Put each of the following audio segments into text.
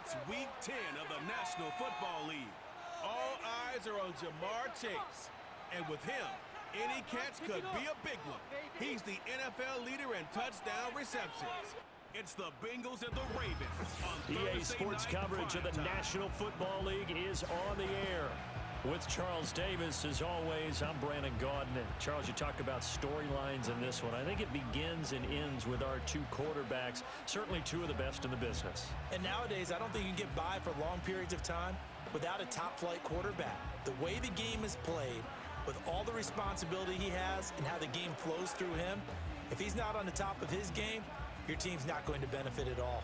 It's Week 10 of the National Football League. All eyes are on Jamar Chase. And with him, any catch could be a big one. He's the NFL leader in touchdown receptions. It's the Bengals and the Ravens on EA Sports coverage of the National Football League is on the air. With Charles Davis, as always, I'm Brandon Gaudin. Charles, you talk about storylines in this one. I think it begins and ends with our two quarterbacks, certainly two of the best in the business. And nowadays, I don't think you can get by for long periods of time without a top-flight quarterback. The way the game is played, with all the responsibility he has and how the game flows through him, if he's not on the top of his game, your team's not going to benefit at all.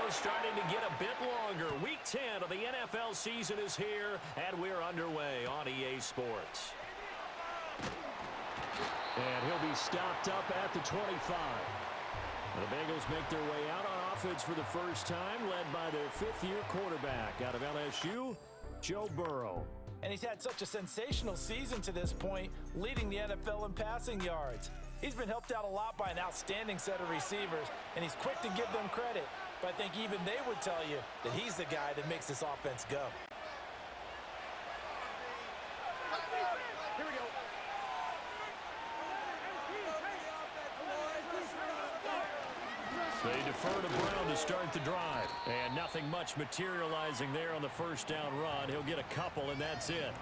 Starting to get a bit longer. Week 10 of the NFL season is here, and we're underway on EA Sports. And he'll be stopped up at the 25. The Bengals make their way out on offense for the first time, led by their fifth-year quarterback out of LSU, Joe Burrow. And he's had such a sensational season to this point, leading the NFL in passing yards. He's been helped out a lot by an outstanding set of receivers, and he's quick to give them credit. But I think even they would tell you that he's the guy that makes this offense go. Here we go. They defer to Brown to start the drive. And nothing much materializing there on the first down run. He'll get a couple, and that's it.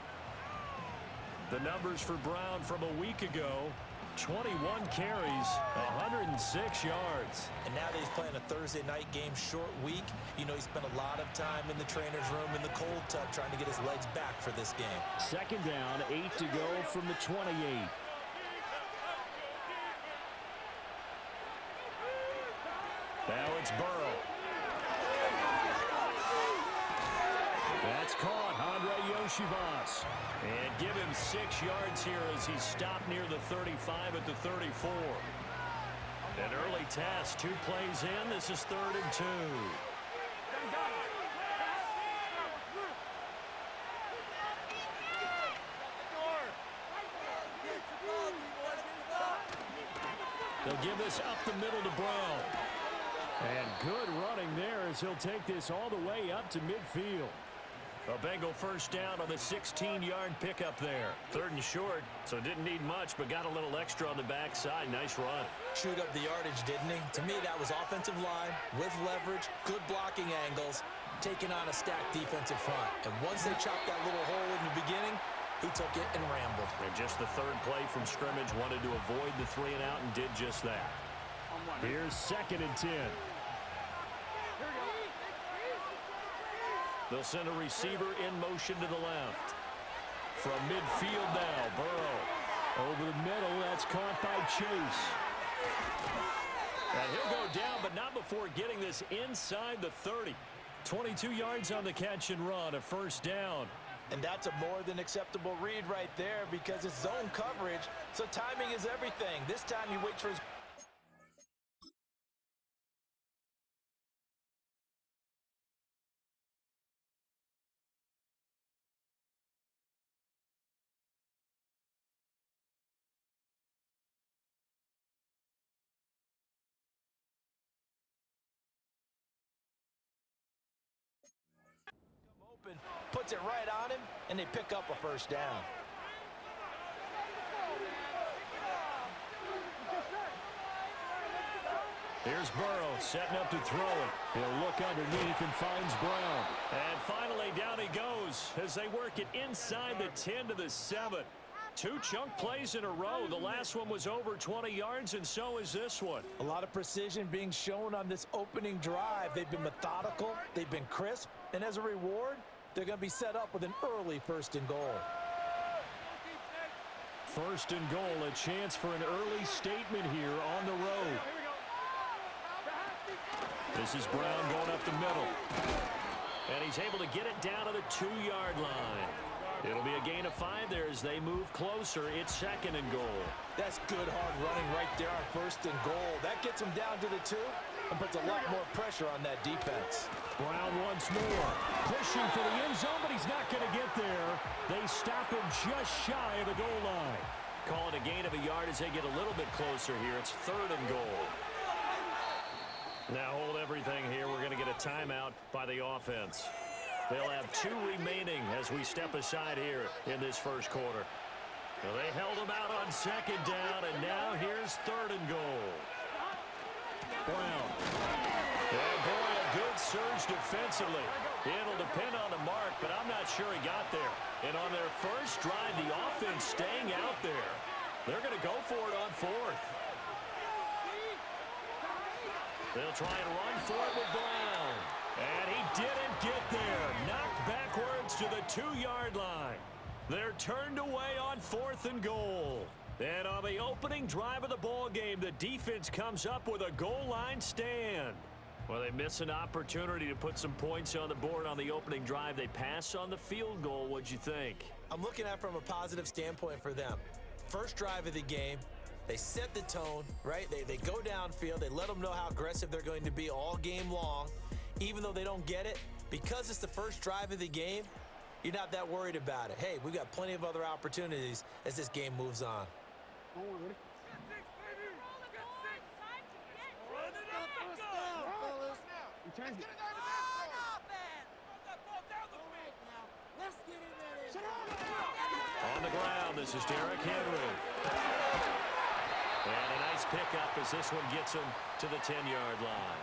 The numbers for Brown from a week ago: 21 carries, 106 yards. And now that he's playing a Thursday night game, short week, you know he spent a lot of time in the trainer's room in the cold tub trying to get his legs back for this game. Second down, 8 to go from the 28. Now it's Burrow. That's caught, Andre Yoshivas. And give him 6 yards here as he's stopped near the 35 at the 34. An early test, 2 plays in. This is 3rd and 2. They'll give this up the middle to Brown. And good running there as he'll take this all the way up to midfield. A Bengal first down on the 16-yard pickup there. 3rd and short, so didn't need much, but got a little extra on the backside. Nice run. Chewed up the yardage, didn't he? To me, that was offensive line with leverage, good blocking angles, taking on a stacked defensive front. And once they chopped that little hole in the beginning, he took it and rambled. And just the 3rd play from scrimmage, wanted to avoid the 3 and out and did just that. Here's 2nd and 10. They'll send a receiver in motion to the left. From midfield now, Burrow. Over the middle, that's caught by Chase. And he'll go down, but not before getting this inside the 30. 22 yards on the catch and run, a first down. And that's a more than acceptable read right there because it's zone coverage, so timing is everything. This time he waits for his... puts it right on him, and they pick up a first down. Here's Burrow setting up to throw it. He'll look underneath and finds Brown. And finally down he goes as they work it inside the 10 to the 7. 2 chunk plays in a row. The last one was over 20 yards, and so is this one. A lot of precision being shown on this opening drive. They've been methodical, they've been crisp, and as a reward, they're going to be set up with an early 1st and goal. 1st and goal, a chance for an early statement here on the road. This is Brown going up the middle. And he's able to get it down to the 2-yard line. It'll be a gain of 5 there as they move closer. It's 2nd and goal. That's good hard running right there on 1st and goal. That gets them down to the 2 and puts a lot more pressure on that defense. Brown once more, pushing for the end zone, but he's not going to get there. They stop him just shy of the goal line. Call it a gain of a yard as they get a little bit closer here. It's 3rd and goal. Now hold everything here. We're going to get a timeout by the offense. They'll have 2 remaining as we step aside here in this first quarter. Well, they held him out on 2nd down, and now here's 3rd and goal. Brown. And boy, a good surge defensively. It'll depend on the mark, but I'm not sure he got there. And on their first drive, the offense staying out there. They're going to go for it on 4th. They'll try and run for it with Brown. And he didn't get there. Knocked backwards to the 2-yard line. They're turned away on 4th and goal. And on the opening drive of the ball game, the defense comes up with a goal line stand. Well, they miss an opportunity to put some points on the board on the opening drive. They pass on the field goal. What'd you think? I'm looking at it from a positive standpoint for them. First drive of the game, they set the tone, right? They go downfield. They let them know how aggressive they're going to be all game long. Even though they don't get it, because it's the first drive of the game, you're not that worried about it. Hey, we've got plenty of other opportunities as this game moves on. On the ground, this is Derrick Henry. And a nice pickup as this one gets him to the 10-yard line.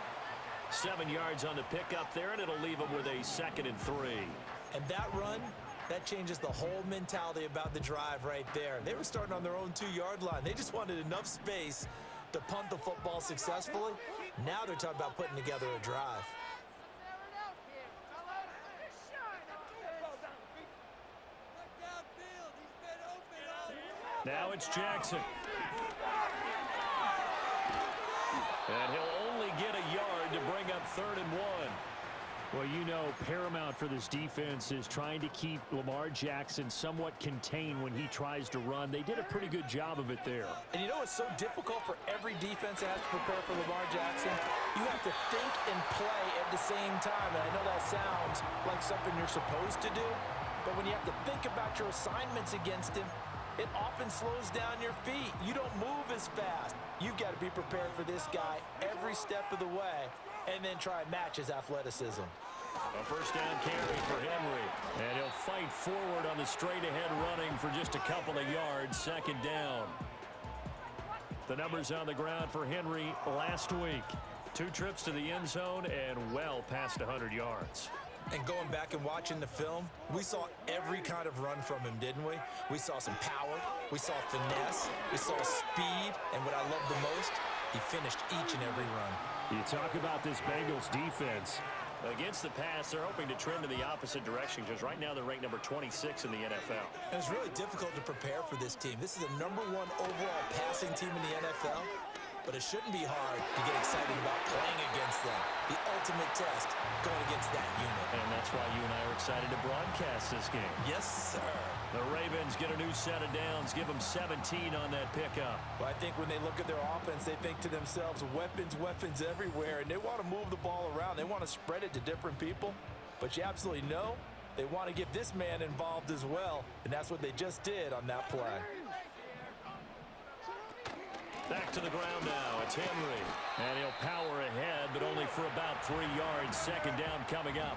7 yards on the pickup there, and it'll leave him with a 2nd and 3. And that run, that changes the whole mentality about the drive right there. They were starting on their own 2-yard line. They just wanted enough space to punt the football successfully. Now they're talking about putting together a drive. Now it's Jackson. And he'll only get a yard to bring up 3rd and 1. Well, you know, paramount for this defense is trying to keep Lamar Jackson somewhat contained when he tries to run. They did a pretty good job of it there. And you know it's so difficult for every defense that has to prepare for Lamar Jackson? You have to think and play at the same time. And I know that sounds like something you're supposed to do, but when you have to think about your assignments against him, it often slows down your feet. You don't move as fast. You've got to be prepared for this guy every step of the way and then try and match his athleticism. A first down carry for Henry. And he'll fight forward on the straight-ahead running for just a couple of yards. 2nd down. The numbers on the ground for Henry last week. 2 trips to the end zone and well past 100 yards. And going back and watching the film, we saw every kind of run from him, didn't we? We saw some power, we saw finesse, we saw speed, and what I love the most, he finished each and every run. You talk about this Bengals defense. Against the pass, they're hoping to trend in the opposite direction because right now they're ranked number 26 in the NFL. And it's really difficult to prepare for this team. This is the #1 overall passing team in the NFL. But it shouldn't be hard to get excited about playing against them. The ultimate test going against that unit. And that's why you and I are excited to broadcast this game. Yes, sir. The Ravens get a new set of downs, give them 17 on that pickup. Well, I think when they look at their offense, they think to themselves, weapons, weapons everywhere, and they want to move the ball around. They want to spread it to different people. But you absolutely know they want to get this man involved as well, and that's what they just did on that play. Back to the ground now. It's Henry. And he'll power ahead, but only for about 3 yards. 2nd down coming up.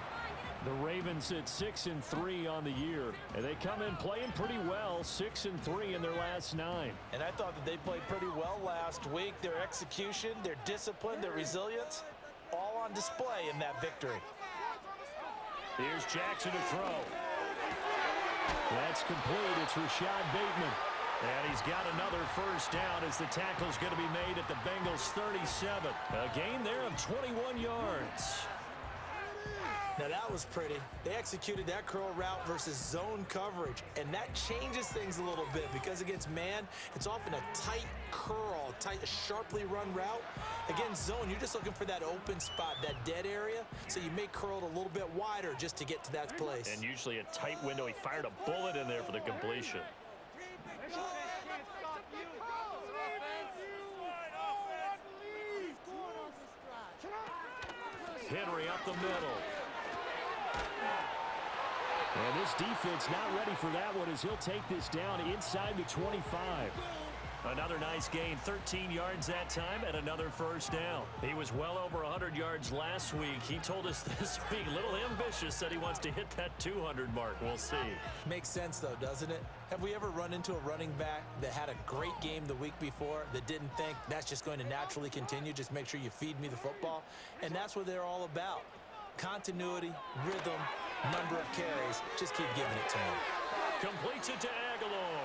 The Ravens at 6-3 on the year. And they come in playing pretty well. 6-3 in their last 9. And I thought that they played pretty well last week. Their execution, their discipline, their resilience, all on display in that victory. Here's Jackson to throw. That's complete. It's Rashad Bateman. And he's got another first down as the tackle's going to be made at the Bengals 37. A gain there of 21 yards. Now that was pretty. They executed that curl route versus zone coverage, and that changes things a little bit because against man, it's often a tight curl, sharply run route. Against zone, you're just looking for that open spot, that dead area, so you may curl it a little bit wider just to get to that place. And usually a tight window. He fired a bullet in there for the completion. Henry up the middle. And this defense not ready for that one as he'll take this down inside the 25. Another nice gain, 13 yards that time, and another first down. He was well over 100 yards last week. He told us this week, a little ambitious, said he wants to hit that 200 mark. We'll see. Makes sense, though, doesn't it? Have we ever run into a running back that had a great game the week before that didn't think that's just going to naturally continue? Just make sure you feed me the football. And that's what they're all about. Continuity, rhythm, number of carries. Just keep giving it to him. Completes it to Aguilar.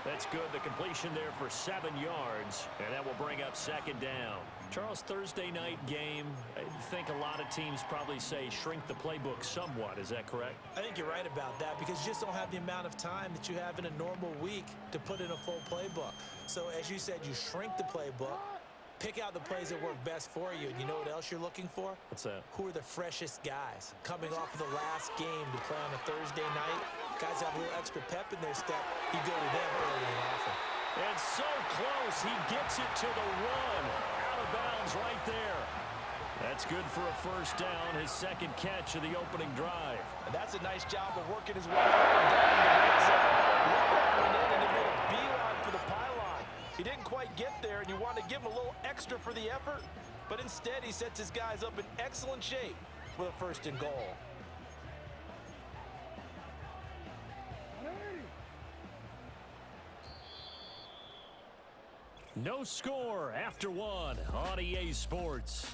That's good. The completion there for 7 yards, and that will bring up second down. Charles, Thursday night game, I think a lot of teams probably say shrink the playbook somewhat. Is that correct? I think you're right about that because you just don't have the amount of time that you have in a normal week to put in a full playbook. So as you said, you shrink the playbook, pick out the plays that work best for you. And you know what else you're looking for? What's that? Who are the freshest guys coming off of the last game to play on a Thursday night? Guys have a little extra pep in their step. You go to them early and often. And so close. He gets it to the one. Out of bounds right there. That's good for a first down, his second catch of the opening drive. And that's a nice job of working his way up and down the right side. Look that one in, and he made a beeline for the pylon. He didn't quite get there, and you want to give him a little extra for the effort, but instead he sets his guys up in excellent shape with a first and goal. No score after one on EA Sports.